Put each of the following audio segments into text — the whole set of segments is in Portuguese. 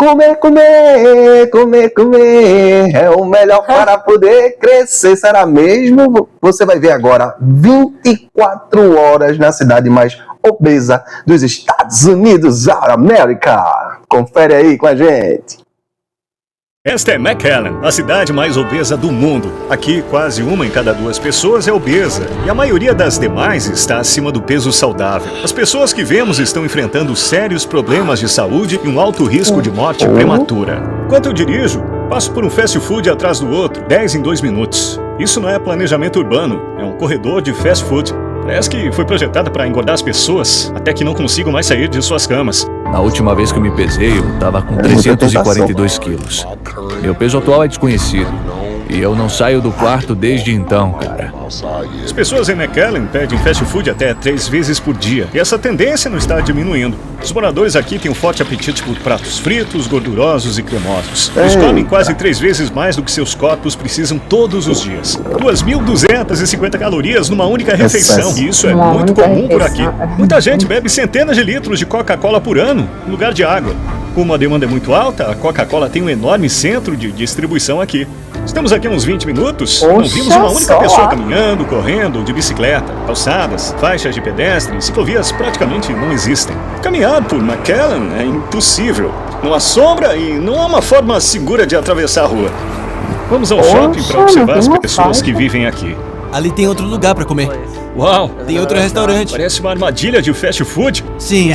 Comer, comer, comer, comer é o melhor para poder crescer. Será mesmo? Você vai ver agora 24 horas na cidade mais obesa dos Estados Unidos da América. Confere aí com a gente. Esta é McAllen, a cidade mais obesa do mundo. Aqui, quase uma em cada duas pessoas é obesa, e a maioria das demais está acima do peso saudável. As pessoas que vemos estão enfrentando sérios problemas de saúde e um alto risco de morte prematura. Enquanto eu dirijo, passo por um fast food atrás do outro, 10 em 2 minutos. Isso não é planejamento urbano, é um corredor de fast food. Parece que foi projetado para engordar as pessoas, até que não consigam mais sair de suas camas. Na última vez que eu me pesei, eu tava com 342 quilos. Meu peso atual é desconhecido. E eu não saio do quarto desde então, cara. As pessoas em McAllen pedem fast food até 3 vezes por dia. E essa tendência não está diminuindo. Os moradores aqui têm um forte apetite por pratos fritos, gordurosos e cremosos. Eles comem quase 3 vezes mais do que seus corpos precisam todos os dias. 2.250 calorias numa única refeição. E isso é muito comum por aqui. Muita gente bebe centenas de litros de Coca-Cola por ano, no lugar de água. Como a demanda é muito alta, a Coca-Cola tem um enorme centro de distribuição aqui. Estamos aqui há uns 20 minutos, não vimos uma única pessoa caminhando, correndo, de bicicleta. Calçadas, faixas de pedestre, ciclovias praticamente não existem. Caminhar por McAllen é impossível. Não há sombra e não há uma forma segura de atravessar a rua. Vamos ao shopping para observar as pessoas que vivem aqui. Ali tem outro lugar para comer. Uau! Tem outro restaurante. Parece uma armadilha de fast food. Sim.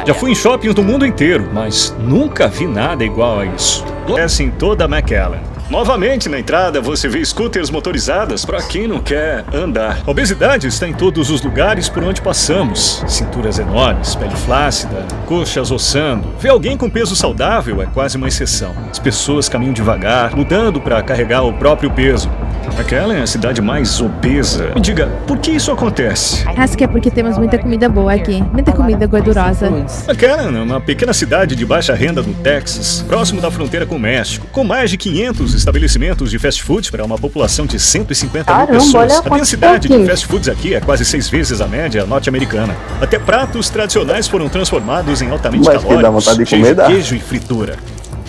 Já fui em shoppings do mundo inteiro, mas nunca vi nada igual a isso. Acontece em toda McAllen. Novamente, na entrada, você vê scooters motorizadas para quem não quer andar. A obesidade está em todos os lugares por onde passamos. Cinturas enormes, pele flácida, coxas ossando. Ver alguém com peso saudável é quase uma exceção. As pessoas caminham devagar, mudando para carregar o próprio peso. McAllen é a cidade mais obesa. Me diga, por que isso acontece? Acho que é porque temos muita comida boa aqui. Muita comida gordurosa. McAllen é uma pequena cidade de baixa renda do Texas, próximo da fronteira com o México, com mais de 500 estabelecimentos de fast food para uma população de 150 mil pessoas. A densidade de fast foods aqui é quase 6 vezes a média norte-americana. Até pratos tradicionais foram transformados em altamente calóricos, cheios de queijo e fritura.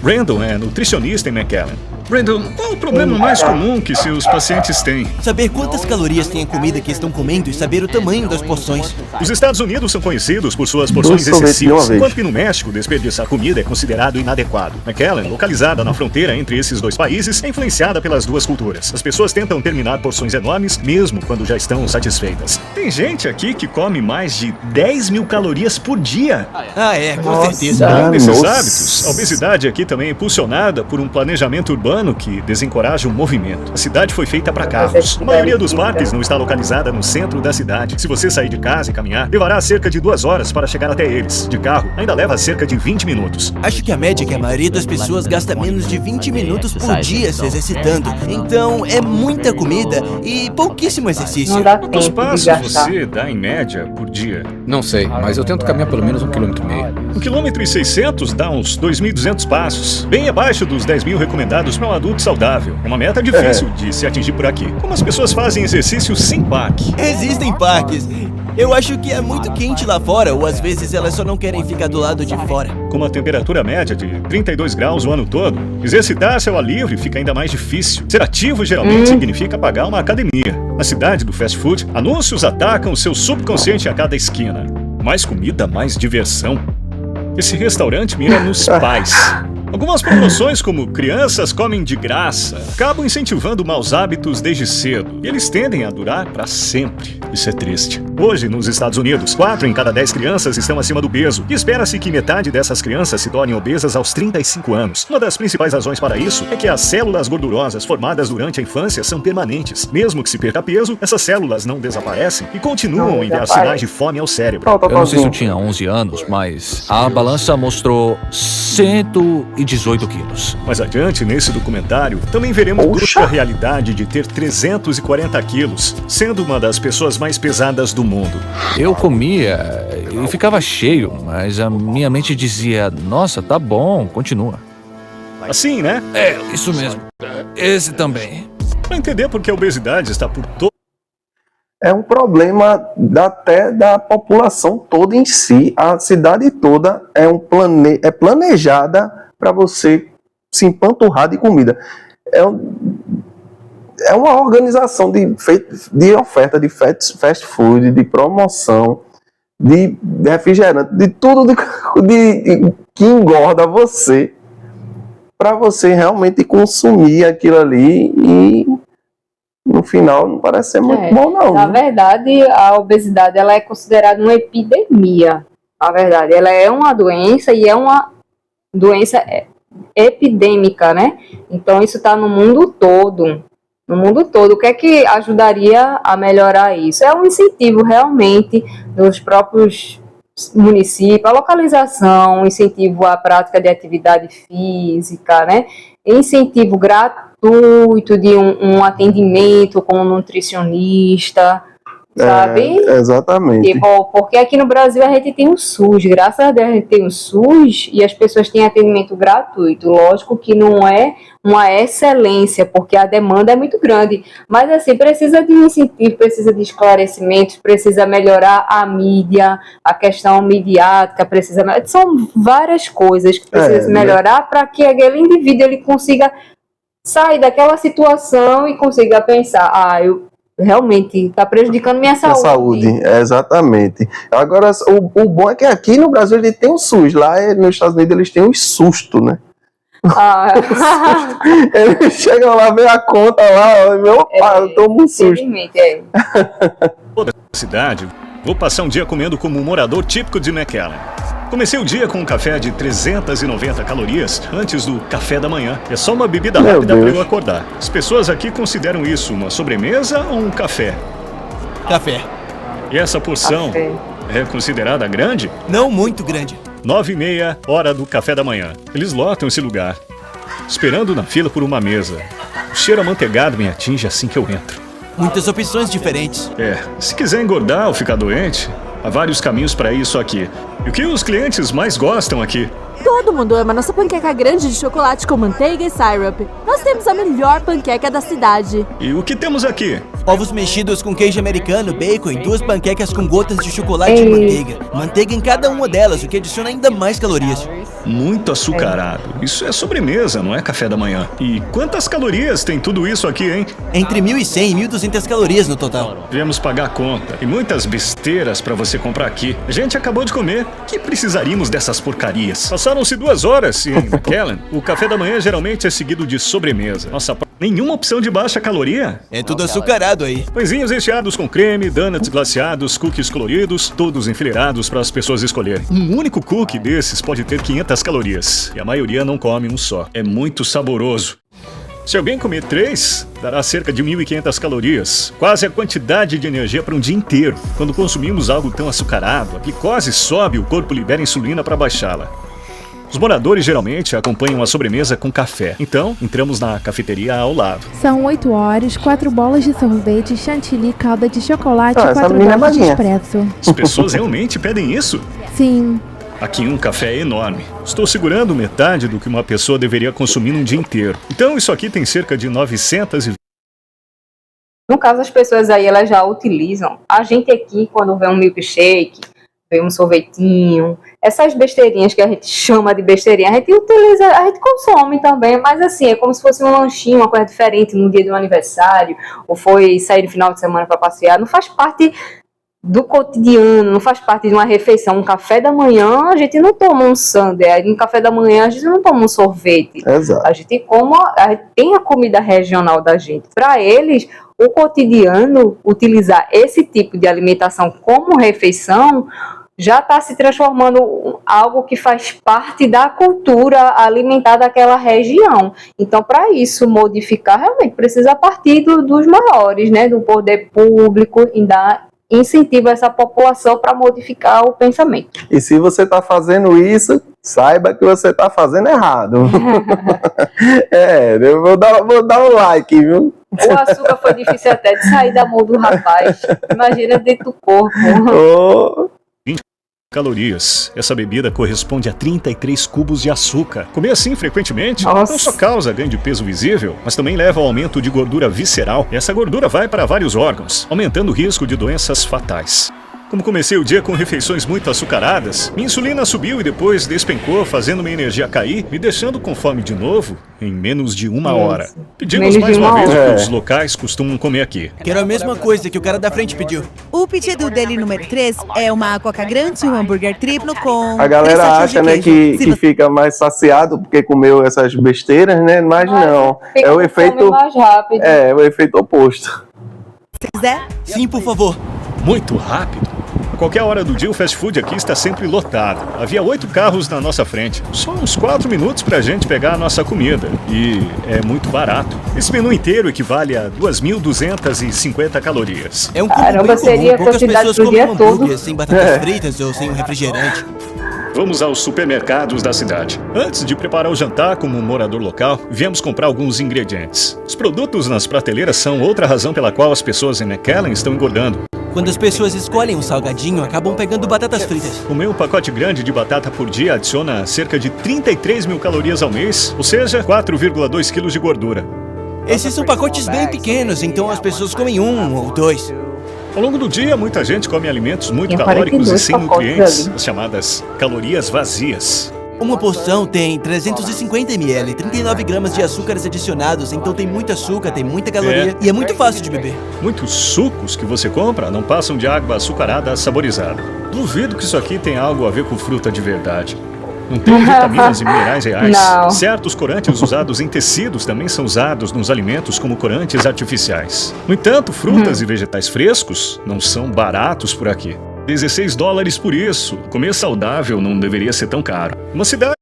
Randall é nutricionista em McAllen. Randall, qual o problema mais comum que seus pacientes têm? Saber quantas calorias tem a comida que estão comendo e saber o tamanho das porções. Os Estados Unidos são conhecidos por suas porções excessivas, enquanto que no México desperdiçar comida é considerado inadequado. McAllen, localizada na fronteira entre esses dois países, é influenciada pelas duas culturas. As pessoas tentam terminar porções enormes, mesmo quando já estão satisfeitas. Tem gente aqui que come mais de 10 mil calorias por dia. Com certeza. Além desses hábitos, a obesidade aqui também é impulsionada por um planejamento urbano que desencoraja o movimento. A cidade foi feita para carros. A maioria dos parques não está localizada no centro da cidade. Se você sair de casa e caminhar, levará cerca de 2 horas para chegar até eles. De carro, ainda leva cerca de 20 minutos. Acho que a média é que a maioria das pessoas gasta menos de 20 minutos por dia se exercitando. Então, é muita comida e pouquíssimo exercício. Quantos passos você dá em média por dia? Não sei, mas eu tento caminhar pelo menos 1,5 km. 1,6 km dá uns 2.200 passos, bem abaixo dos 10 mil recomendados para um adulto saudável. É uma meta difícil de se atingir por aqui. Como as pessoas fazem exercício sem parque? Existem parques. Eu acho que é muito quente lá fora, ou às vezes elas só não querem ficar do lado de fora. Com uma temperatura média de 32 graus o ano todo, exercitar-se ao ar livre fica ainda mais difícil. Ser ativo geralmente significa pagar uma academia. Na cidade do fast food, anúncios atacam o seu subconsciente a cada esquina. Mais comida, mais diversão. Esse restaurante mira nos pais. Algumas promoções, como crianças comem de graça, acabam incentivando maus hábitos desde cedo. E eles tendem a durar para sempre. Isso é triste. Hoje, nos Estados Unidos, 4 em cada 10 crianças estão acima do peso. E espera-se que metade dessas crianças se tornem obesas aos 35 anos. Uma das principais razões para isso é que as células gordurosas formadas durante a infância são permanentes. Mesmo que se perca peso, essas células não desaparecem e continuam a enviar sinais de fome ao cérebro. Eu não sei se eu tinha 11 anos, mas a balança mostrou 118 quilos. Mais adiante, nesse documentário, também veremos a realidade de ter 340 quilos, sendo uma das pessoas mais pesadas do mundo. Eu comia e ficava cheio, mas a minha mente dizia, nossa, tá bom, continua. Assim, né? É, isso mesmo. Esse também. Para entender por que a obesidade está por todo é um problema até da população toda em si. A cidade toda é planejada para você se empanturrar de comida. É uma organização de oferta de fast food, de promoção, de refrigerante, de tudo que engorda você, para você realmente consumir aquilo ali e no final não parece ser muito bom, não. Na verdade, a obesidade ela é considerada uma epidemia. Na verdade, ela é uma doença e é uma doença epidêmica, né? Então, isso está no mundo todo. No mundo todo. O que é que ajudaria a melhorar isso? É um incentivo realmente dos próprios municípios, a localização, incentivo à prática de atividade física, né? Incentivo gratuito de um atendimento com um nutricionista, sabe? Exatamente. Tipo, porque aqui no Brasil a gente tem o SUS, graças a Deus a gente tem o SUS e as pessoas têm atendimento gratuito. Lógico que não é uma excelência, porque a demanda é muito grande, mas assim, precisa de incentivo, precisa de esclarecimentos, precisa melhorar a mídia, a questão midiática, são várias coisas que precisam melhorar para que aquele indivíduo ele consiga sair daquela situação e consiga pensar, eu realmente está prejudicando minha saúde. Exatamente. Agora, o bom é que aqui no Brasil ele tem o SUS, lá nos Estados Unidos eles têm o susto, né? Eles chegam lá, vê a conta lá, meu pai, eu tomo um susto. Toda a cidade, vou passar um dia comendo como um morador típico de McAllen. Comecei o dia com um café de 390 calorias antes do café da manhã. É só uma bebida rápida para eu acordar. As pessoas aqui consideram isso uma sobremesa ou um café? Café. E essa porção é considerada grande? Não muito grande. 9h30, hora do café da manhã. Eles lotam esse lugar, esperando na fila por uma mesa. O cheiro amanteigado me atinge assim que eu entro. Muitas opções diferentes. Se quiser engordar ou ficar doente, há vários caminhos para isso aqui. E o que os clientes mais gostam aqui? Todo mundo ama nossa panqueca grande de chocolate com manteiga e syrup. Nós temos a melhor panqueca da cidade. E o que temos aqui? Ovos mexidos com queijo americano, bacon e 2 panquecas com gotas de chocolate e manteiga. Manteiga em cada uma delas, o que adiciona ainda mais calorias. Muito açucarado. Isso é sobremesa, não é café da manhã. E quantas calorias tem tudo isso aqui, hein? Entre 1.100 e 1.200 calorias no total. Viemos pagar a conta. E muitas besteiras pra você comprar aqui. A gente acabou de comer. Que precisaríamos dessas porcarias? Passaram-se 2 horas e em McAllen, o café da manhã geralmente é seguido de sobremesa. Nossa, nenhuma opção de baixa caloria? É tudo açucarado aí. Pãezinhos recheados com creme, donuts glaciados, cookies coloridos, todos enfileirados para as pessoas escolherem. Um único cookie desses pode ter 500 calorias. E a maioria não come um só. É muito saboroso. Se alguém comer 3, dará cerca de 1.500 calorias, quase a quantidade de energia para um dia inteiro. Quando consumimos algo tão açucarado, a glicose sobe e o corpo libera insulina para baixá-la. Os moradores geralmente acompanham a sobremesa com café. Então, entramos na cafeteria ao lado. São 8 horas, 4 bolas de sorvete, chantilly, calda de chocolate e 4 menina doses de expresso. As pessoas realmente pedem isso? Sim. Aqui um café é enorme. Estou segurando metade do que uma pessoa deveria consumir num dia inteiro. Então isso aqui tem cerca de 900 No caso, as pessoas aí, elas já utilizam. A gente aqui, quando vê um milkshake, vê um sorvetinho, essas besteirinhas que a gente chama de besteirinha, a gente utiliza, a gente consome também, mas assim, é como se fosse um lanchinho, uma coisa diferente no dia de um aniversário, ou foi sair no final de semana para passear, não faz parte do cotidiano, não faz parte de uma refeição. Um café da manhã, a gente não toma um sundae, um café da manhã a gente não toma um sorvete. Exato. A gente tem a comida regional da gente. Para eles, o cotidiano, utilizar esse tipo de alimentação como refeição, já está se transformando em algo que faz parte da cultura alimentar daquela região. Então, para isso modificar, realmente precisa partir dos maiores, né, do poder público, e dar incentiva essa população para modificar o pensamento. E se você está fazendo isso, saiba que você está fazendo errado. Eu vou dar um like, viu? O açúcar foi difícil até de sair da mão do rapaz. Imagina dentro do corpo. calorias. Essa bebida corresponde a 33 cubos de açúcar. Comer assim frequentemente Nossa. não só causa ganho de peso visível, mas também leva ao aumento de gordura visceral. E essa gordura vai para vários órgãos, aumentando o risco de doenças fatais. Como comecei o dia com refeições muito açucaradas, minha insulina subiu e depois despencou, fazendo minha energia cair, me deixando com fome de novo em menos de uma hora. Pedimos Menos mais de uma uma vez o hora. que os locais costumam comer aqui. Quero a mesma coisa que o cara da frente pediu. O pedido dele número 3 é uma coca grande, um hambúrguer triplo com A galera 3 fatias acha, de né, queijo. que Se fica mais saciado porque comeu essas besteiras, né? Mas não. Fica É o com efeito. fome mais rápido. É o efeito oposto. você quiser, Sim, por favor. Muito rápido. A qualquer hora do dia o fast food aqui está sempre lotado. Havia 8 carros na nossa frente. Só uns 4 minutos pra gente pegar a nossa comida. E é muito barato. Esse menu inteiro equivale a 2.250 calorias. É um combo Caramba, bem seria comum. Poucas quantidade pessoas pro comem dia um todo. hambúrguer sem batatas fritas ou sem um refrigerante. Vamos aos supermercados da cidade. Antes de preparar o jantar como um morador local, viemos comprar alguns ingredientes. Os produtos nas prateleiras são outra razão pela qual as pessoas em McAllen estão engordando. Quando as pessoas escolhem um salgadinho, acabam pegando batatas fritas. Comer um pacote grande de batata por dia adiciona cerca de 33 mil calorias ao mês, ou seja, 4,2 quilos de gordura. Esses são pacotes bem pequenos, então as pessoas comem um ou dois. Ao longo do dia, muita gente come alimentos muito Tem calóricos e 42 sem pacotes nutrientes, ali. as chamadas calorias vazias. Uma porção tem 350 ml, 39 gramas de açúcares adicionados, então tem muito açúcar, tem muita caloria e é muito fácil de beber. Muitos sucos que você compra não passam de água açucarada saborizada. Duvido que isso aqui tenha algo a ver com fruta de verdade. Não tem vitaminas e minerais reais. Não. Certos corantes usados em tecidos também são usados nos alimentos como corantes artificiais. No entanto, frutas e vegetais frescos não são baratos por aqui. $16 por isso. Comer saudável não deveria ser tão caro. Uma cidade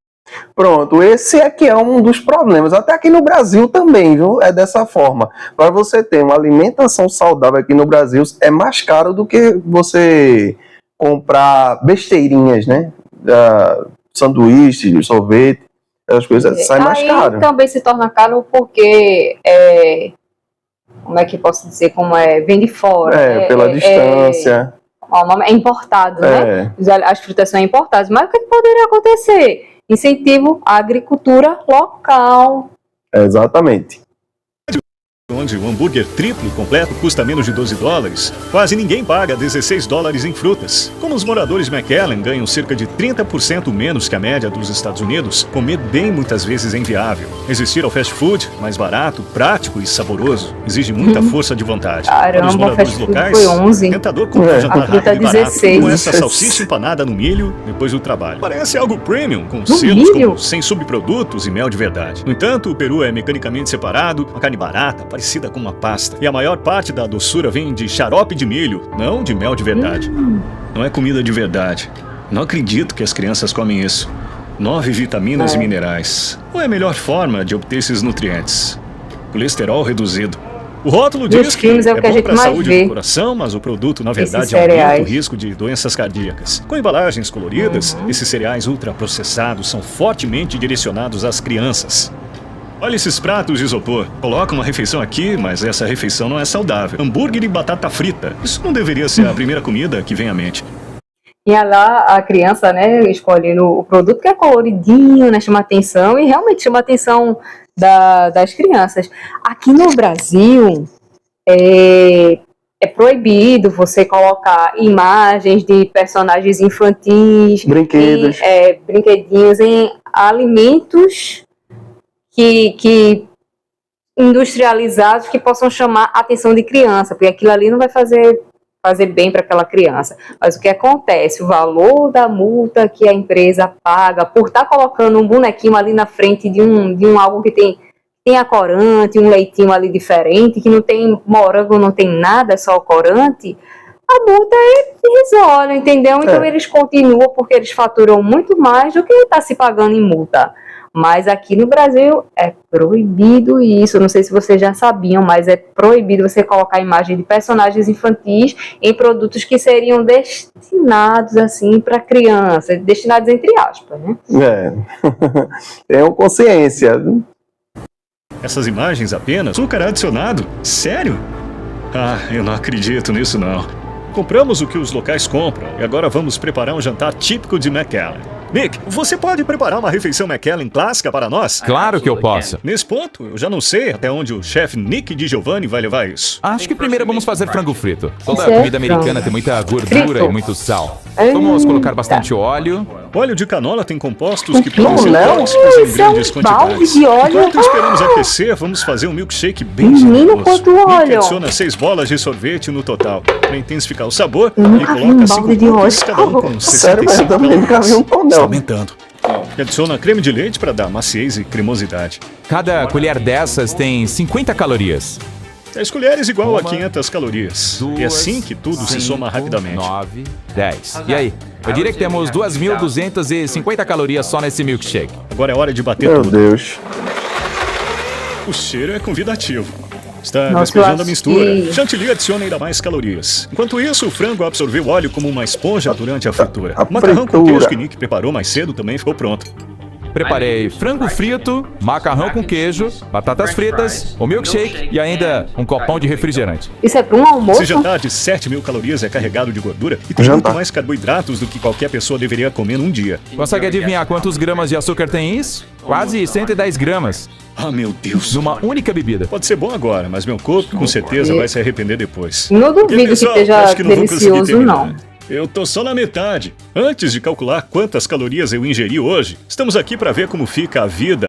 Pronto, esse aqui é um dos problemas. Até aqui no Brasil também, viu? É dessa forma. Para você ter uma alimentação saudável aqui no Brasil, é mais caro do que você comprar besteirinhas, né? Sanduíche, sorvete, as coisas sai mais caro. Aí também se torna caro porque, como é que posso dizer, vem de fora. Pela distância. O nome é importado, né? As frutas são importadas. Mas o que poderia acontecer? Incentivo à agricultura local. Exatamente. onde o hambúrguer triplo completo custa menos de $12, quase ninguém paga $16 em frutas. Como os moradores de McAllen ganham cerca de 30% menos que a média dos Estados Unidos, comer bem muitas vezes é inviável. Resistir ao fast food, mais barato, prático e saboroso, exige muita força de vontade. Caramba, Para os moradores fast food locais, foi 11. é tentador comprar um jantar Aqui tá rápido e barato, 16. como essa salsicha empanada no milho depois do trabalho. Parece algo premium, com No selos milho? como sem subprodutos e mel de verdade. No entanto, o peru é mecanicamente separado, uma carne barata, parecida com uma pasta. E a maior parte da doçura vem de xarope de milho, não de mel de verdade. Não é comida de verdade. Não acredito que as crianças comem isso. 9 vitaminas e minerais. Qual é a melhor forma de obter esses nutrientes? Colesterol reduzido. O rótulo Nos diz que filmes é o que a bom gente para a mais saúde vê. do coração, mas o produto, na Esses verdade, aumenta o cereais. risco de doenças cardíacas. Com embalagens coloridas, esses cereais ultraprocessados são fortemente direcionados às crianças. Olha esses pratos de isopor. Coloca uma refeição aqui, mas essa refeição não é saudável. Hambúrguer e batata frita. Isso não deveria ser a primeira comida que vem à mente. E lá a criança, né, escolhendo o produto que é coloridinho, né, chama atenção, e realmente chama a atenção das crianças. Aqui no Brasil, é proibido você colocar imagens de personagens infantis, Brinquedos. brinquedinhos em alimentos que industrializados que possam chamar a atenção de criança, porque aquilo ali não vai fazer bem para aquela criança. Mas o que acontece? O valor da multa que a empresa paga por estar colocando um bonequinho ali na frente de um algo que tem a corante, um leitinho ali diferente, que não tem morango, não tem nada, é só o corante, a multa é irrisória, entendeu? Então eles continuam porque eles faturam muito mais do que está se pagando em multa. Mas aqui no Brasil é proibido isso. Não sei se vocês já sabiam, mas é proibido você colocar imagem de personagens infantis em produtos que seriam destinados assim para crianças, destinados entre aspas, né? Tenham consciência. Essas imagens apenas? Açúcar adicionado? Sério? Ah, eu não acredito nisso não. Compramos o que os locais compram e agora vamos preparar um jantar típico de McAllen. Nick, você pode preparar uma refeição McAllen clássica para nós? Claro que eu posso. Nesse ponto, eu já não sei até onde o chefe Nick DiGiovanni vai levar isso. Acho que primeiro vamos fazer frango frito. Toda Certo. comida americana tem muita gordura Frito. e muito sal. Vamos colocar bastante óleo. Óleo de canola tem compostos que podem Não, ser não. tóxicos em Isso é um grandes balde quantidades. de óleo. Enquanto esperamos aquecer, vamos fazer um milkshake bem Menino, generoso. quanto Nick óleo. adiciona 6 bolas de sorvete no total. Para intensificar o sabor, Eu e nunca vi um coloca balde 5 de óleo. cookies, cada um com Sério, mas 65 eu também nunca vi um pão, Está não. aumentando. E adiciona creme de leite para dar maciez e cremosidade. Cada colher dessas tem 50 calorias. 10 colheres igual a 500 calorias. E é assim que tudo se soma rapidamente. 9, 10. E aí? Eu diria que temos 2.250 calorias só nesse milkshake. Agora é hora de bater Meu tudo. Deus. O cheiro é convidativo. Está Nossa, despejando eu a acho mistura. que- Chantilly adiciona ainda mais calorias. Enquanto isso, o frango absorveu o óleo como uma esponja durante a fritura. A O macarrão com fritura. queijo que Nick preparou mais cedo também ficou pronto. Preparei frango frito, macarrão com queijo, batatas fritas, o milkshake e ainda um copão de refrigerante. Isso é para um almoço? Esse jantar de 7.000 calorias é carregado de gordura e tem Jantar. muito mais carboidratos do que qualquer pessoa deveria comer num dia. Consegue adivinhar quantos gramas de açúcar tem isso? Quase 110 gramas, Ah, meu Deus. numa única bebida. Pode ser bom agora, mas meu corpo com certeza vai se arrepender depois. Não duvido E, que pessoal, esteja acho que não vou conseguir delicioso, terminar. não. Eu tô só na metade. Antes de calcular quantas calorias eu ingeri hoje, estamos aqui para ver como fica a vida.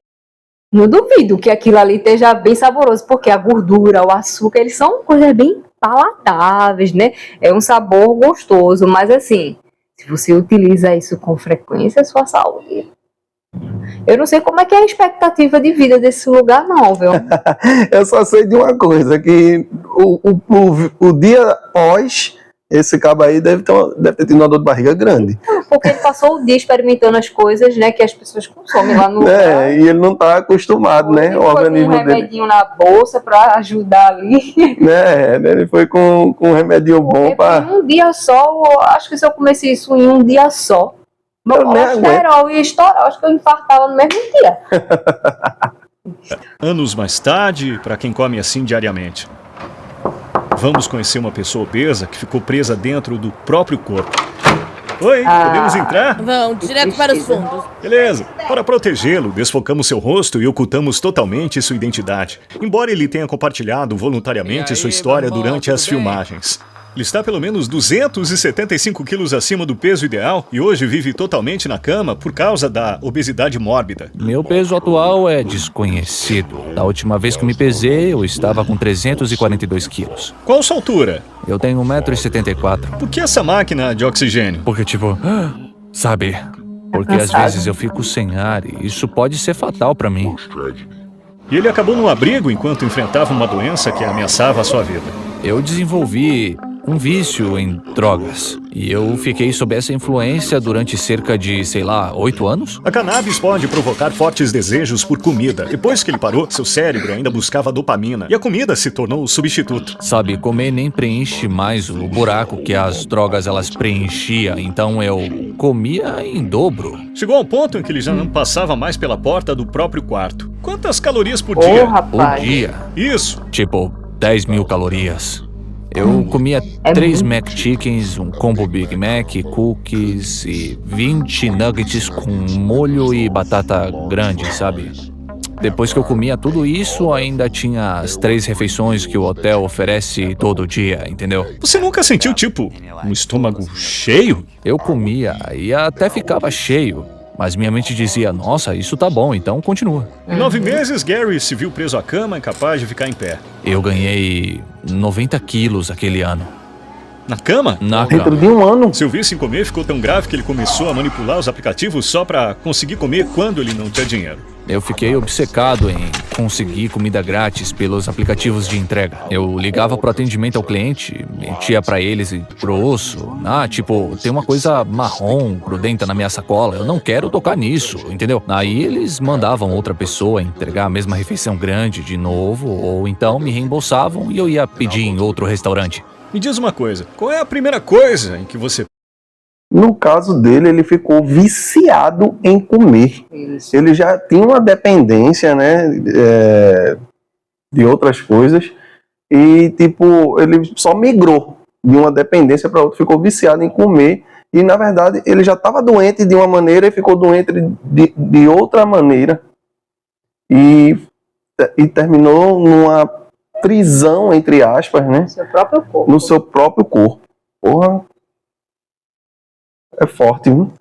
Não duvido que aquilo ali esteja bem saboroso, porque a gordura, o açúcar, eles são coisas bem palatáveis, né? É um sabor gostoso, mas assim, se você utiliza isso com frequência, é sua saúde. Eu não sei como é que é a expectativa de vida desse lugar, não, viu? Eu só sei de uma coisa, que o dia após, esse cabo aí deve ter tido uma dor de barriga grande. Porque ele passou o dia experimentando as coisas, né, que as pessoas consomem lá no lugar. É, e ele não tá acostumado, né? Ele O foi com um organismo dele. remedinho na bolsa pra ajudar ali. Né? Ele foi com um remedinho bom Porque pra. em um dia só, eu acho que se eu comesse isso em um dia só, meu Eu nem colesterol ia estourar. Acho que eu infartava no mesmo dia. Anos mais tarde, para quem come assim diariamente. Vamos conhecer uma pessoa obesa que ficou presa dentro do próprio corpo. Oi, podemos entrar? Vão direto para os fundos. Beleza. Para protegê-lo, desfocamos seu rosto e ocultamos totalmente sua identidade. Embora ele tenha compartilhado voluntariamente sua história durante as filmagens. Ele está pelo menos 275 quilos acima do peso ideal e hoje vive totalmente na cama por causa da obesidade mórbida. Meu peso atual é desconhecido. Da última vez que me pesei, eu estava com 342 quilos. Qual sua altura? Eu tenho 1,74 m. Por que essa máquina de oxigênio? Porque, tipo, sabe? Porque às vezes eu fico sem ar e isso pode ser fatal pra mim. E ele acabou num abrigo enquanto enfrentava uma doença que ameaçava a sua vida. Eu desenvolvi um vício em drogas. E eu fiquei sob essa influência durante cerca de, 8 anos? A cannabis pode provocar fortes desejos por comida. Depois que ele parou, seu cérebro ainda buscava dopamina. E a comida se tornou o substituto. Sabe, comer nem preenche mais o buraco que as drogas elas preenchiam. Então eu comia em dobro. Chegou ao ponto em que ele já não passava mais pela porta do próprio quarto. Quantas calorias por Ô, dia? rapaz. Por dia. Isso. Tipo, 10.000 calorias. Eu comia É 3 muito. McChickens, um combo Big Mac, cookies e 20 nuggets com molho e batata grande, sabe? Depois que eu comia tudo isso, ainda tinha as 3 refeições que o hotel oferece todo dia, entendeu? Você nunca sentiu, tipo, um estômago cheio? Eu comia e até ficava cheio, mas minha mente dizia, nossa, isso tá bom, então continua. Em 9 meses, Gary se viu preso à cama, incapaz de ficar em pé. Eu ganhei 90 quilos aquele ano, Na cama? na Dentro cama. de um ano. Seu vício em comer ficou tão grave que ele começou a manipular os aplicativos só pra conseguir comer quando ele não tinha dinheiro. Eu fiquei obcecado em conseguir comida grátis pelos aplicativos de entrega. Eu ligava pro atendimento ao cliente, mentia pra eles e grosso. Tipo, tem uma coisa marrom, grudenta na minha sacola, eu não quero tocar nisso, entendeu? Aí eles mandavam outra pessoa entregar a mesma refeição grande de novo, ou então me reembolsavam e eu ia pedir em outro restaurante. Me diz uma coisa, qual é a primeira coisa em que você... No caso dele, ele ficou viciado em comer. Isso. Ele já tinha uma dependência, né, de outras coisas, e tipo, ele só migrou de uma dependência para outra, ficou viciado em comer. E, na verdade, ele já estava doente de uma maneira e ficou doente de outra maneira. E terminou numa prisão, entre aspas, né? No seu próprio corpo. No seu próprio corpo. Porra. É forte, viu?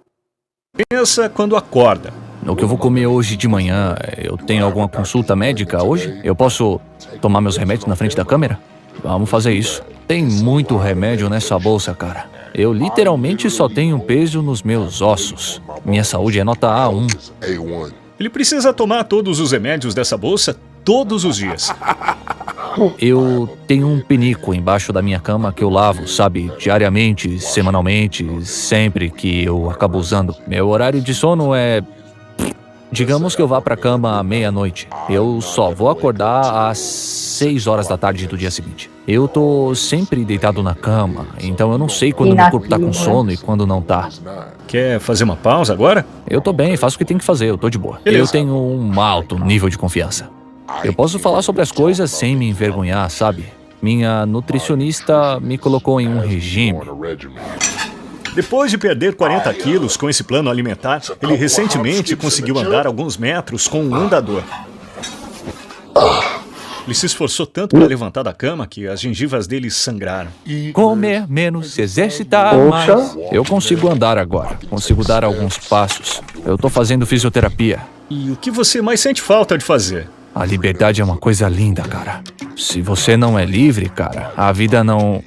Pensa quando acorda. O que eu vou comer hoje de manhã? Eu tenho alguma consulta médica hoje? Eu posso tomar meus remédios na frente da câmera? Vamos fazer isso. Tem muito remédio nessa bolsa, cara. Eu literalmente só tenho peso nos meus ossos. Minha saúde é nota A1. Ele precisa tomar todos os remédios dessa bolsa todos os dias. Eu tenho um pinico embaixo da minha cama que eu lavo, sabe? Diariamente, semanalmente, sempre que eu acabo usando. Meu horário de sono é... Digamos que eu vá pra cama à meia-noite. Eu só vou acordar às 6 horas da tarde do dia seguinte. Eu tô sempre deitado na cama, então eu não sei quando meu corpo tá com sono e quando não tá. Quer fazer uma pausa agora? Eu tô bem, faço o que tem que fazer, eu tô de boa. Beleza. Eu tenho um alto nível de confiança. Eu posso falar sobre as coisas sem me envergonhar, sabe? Minha nutricionista me colocou em um regime. Depois de perder 40 quilos com esse plano alimentar, ele recentemente conseguiu andar alguns metros com um andador. Ele se esforçou tanto para levantar da cama que as gengivas dele sangraram. Comer menos, se exercitar Poxa. mais. Eu consigo andar agora, consigo dar alguns passos. Eu tô fazendo fisioterapia. E o que você mais sente falta de fazer? A liberdade é uma coisa linda, cara. Se você não é livre, cara, a vida não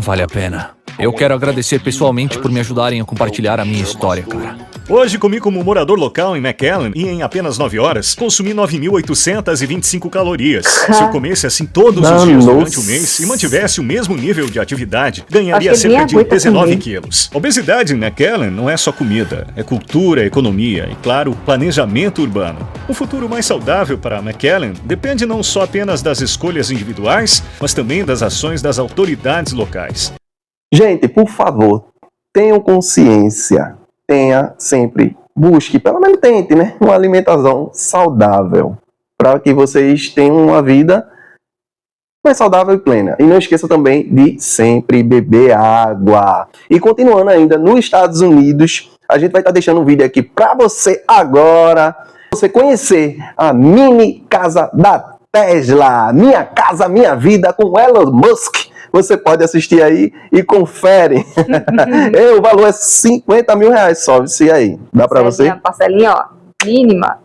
vale a pena. Eu quero agradecer pessoalmente por me ajudarem a compartilhar a minha história, cara. Hoje comi como morador local em McAllen e em apenas 9 horas consumi 9.825 calorias. Se eu comesse assim todos os dias durante o mês e mantivesse o mesmo nível de atividade, ganharia Acho que cerca de nem aguenta 19 comer. quilos. Obesidade em McAllen não é só comida, é cultura, economia e, claro, planejamento urbano. Um futuro mais saudável para McAllen depende não só apenas das escolhas individuais, mas também das ações das autoridades locais. Gente, por favor, tenham consciência. Tenha sempre, busque, pelo menos tente, né? Uma alimentação saudável. Para que vocês tenham uma vida mais saudável e plena. E não esqueça também de sempre beber água. E continuando ainda, nos Estados Unidos, a gente vai estar deixando um vídeo aqui para você agora. Você conhecer a mini casa da Tesla. Minha casa, minha vida com Elon Musk. Você pode assistir aí e confere. O valor é R$50 mil só. Se aí, dá para você? Parcelinha, ó, mínima.